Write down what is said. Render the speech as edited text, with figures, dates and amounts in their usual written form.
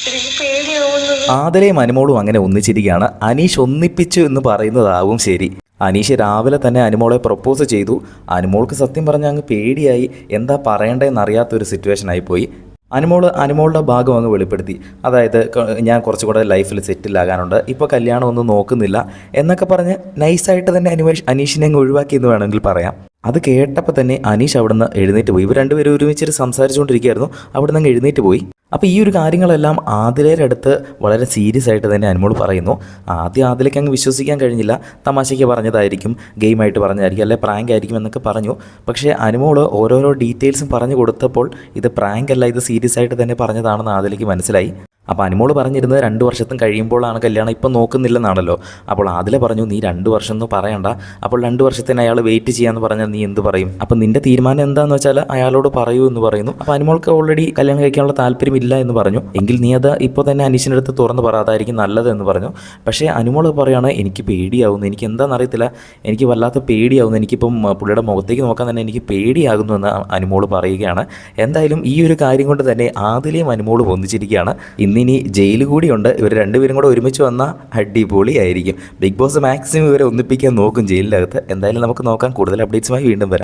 എനിക്ക് പേടിയാവുന്നത്. ആദിലയും അനുമോളും അങ്ങനെ ഒന്നിച്ചിരിക്കുകയാണ്. അനീഷ് ഒന്നിപ്പിച്ചു എന്ന് പറയുന്നതാവും ശരി. അനീഷ് രാവിലെ തന്നെ അനുമോളെ പ്രപ്പോസ് ചെയ്തു. അനുമോൾക്ക് സത്യം പറഞ്ഞാൽ അങ്ങ് പേടിയായി, എന്താ പറയേണ്ടതെന്ന് അറിയാത്തൊരു സിറ്റുവേഷൻ ആയിപ്പോയി. അനുമോളുടെ ഭാഗം അങ്ങ് വെളിപ്പെടുത്തി. അതായത് ഞാൻ കുറച്ചുകൂടെ ലൈഫിൽ സെറ്റിലാകാനുണ്ട്, ഇപ്പോൾ കല്യാണമൊന്നും നോക്കുന്നില്ല എന്നൊക്കെ പറഞ്ഞ് നൈസായിട്ട് തന്നെ അനീഷിനെ അങ്ങ് ഒഴിവാക്കിയെന്ന് വേണമെങ്കിൽ പറയാം. അത് കേട്ടപ്പോൾ തന്നെ അനീഷ് അവിടുന്ന് എഴുന്നേറ്റ് പോയി. ഇവർ രണ്ടുപേരും ഒരുമിച്ച് സംസാരിച്ചുകൊണ്ടിരിക്കുകയായിരുന്നു. അവിടുന്ന് അങ്ങ് എഴുന്നേറ്റ് പോയി. അപ്പോൾ ഈ ഒരു കാര്യങ്ങളെല്ലാം ആദിലയുടെ അടുത്ത് വളരെ സീരിയസ് ആയിട്ട് തന്നെ അനുമോൾ പറയുന്നു. ആദ്യം ആദിലയ്ക്ക് അങ്ങ് വിശ്വസിക്കാൻ കഴിഞ്ഞില്ല. തമാശയ്ക്ക് പറഞ്ഞതായിരിക്കും, ഗെയിമായിട്ട് പറഞ്ഞതായിരിക്കും, അല്ലെ പ്രാങ്ക് ആയിരിക്കും എന്നൊക്കെ പറഞ്ഞു. പക്ഷേ അനുമോൾ ഓരോരോ ഡീറ്റെയിൽസും പറഞ്ഞു കൊടുത്തപ്പോൾ ഇത് പ്രാങ്ക് അല്ല, ഇത് സീരിയസ് ആയിട്ട് തന്നെ പറഞ്ഞതാണെന്ന് ആദിലയ്ക്ക് മനസ്സിലായി. അപ്പോൾ അനുമോൾ പറഞ്ഞിരുന്നത് 2 വർഷത്തും കഴിയുമ്പോഴാണ് കല്യാണം, ഇപ്പം നോക്കുന്നില്ലെന്നാണല്ലോ. അപ്പോൾ ആദില പറഞ്ഞു, നീ 2 വർഷം ഒന്നും പറയണ്ട, അപ്പോൾ 2 വർഷത്തിന് അയാൾ വെയിറ്റ് ചെയ്യാമെന്ന് പറഞ്ഞാൽ നീ എന്ത് പറയും? അപ്പം നിൻ്റെ തീരുമാനം എന്താണെന്ന് വെച്ചാൽ അയാളോട് പറയൂ എന്ന് പറയുന്നു. അപ്പോൾ അനുമോൾക്ക് ഓൾറെഡി കല്യാണം കഴിക്കാനുള്ള താല്പര്യമില്ല എന്ന് പറഞ്ഞു. എങ്കിൽ നീ അത് ഇപ്പോൾ തന്നെ അനീഷിൻ്റെ അടുത്ത് തുറന്ന് പറ, അതായിരിക്കും നല്ലത് എന്ന് പറഞ്ഞു. പക്ഷേ അനുമോൾ പറയുകയാണ്, എനിക്ക് പേടിയാവുന്നു, എനിക്ക് എന്താണെന്ന് അറിയത്തില്ല, എനിക്ക് വല്ലാത്ത പേടിയാവുന്നു, എനിക്കിപ്പം പുള്ളിയുടെ മുഖത്തേക്ക് നോക്കാൻ തന്നെ എനിക്ക് പേടിയാകുന്നു എന്ന് അനുമോൾ പറയുകയാണ്. എന്തായാലും ഈ ഒരു കാര്യം കൊണ്ട് തന്നെ ആദിലയും അനുമോളും ഒന്നിച്ചിരിക്കുകയാണ്. ഇനി ജയിൽ കൂടിയുണ്ട്. ഇവർ രണ്ടുപേരും കൂടെ ഒരുമിച്ച് വന്നാൽ അടിപൊളിയായിരിക്കും. ബിഗ് ബോസ് മാക്സിമം ഇവരെ ഒന്നിപ്പിക്കാൻ നോക്കും ജയിലിനകത്ത്. എന്തായാലും നമുക്ക് നോക്കാം. കൂടുതൽ അപ്ഡേറ്റ്സുമായി വീണ്ടും വരാം.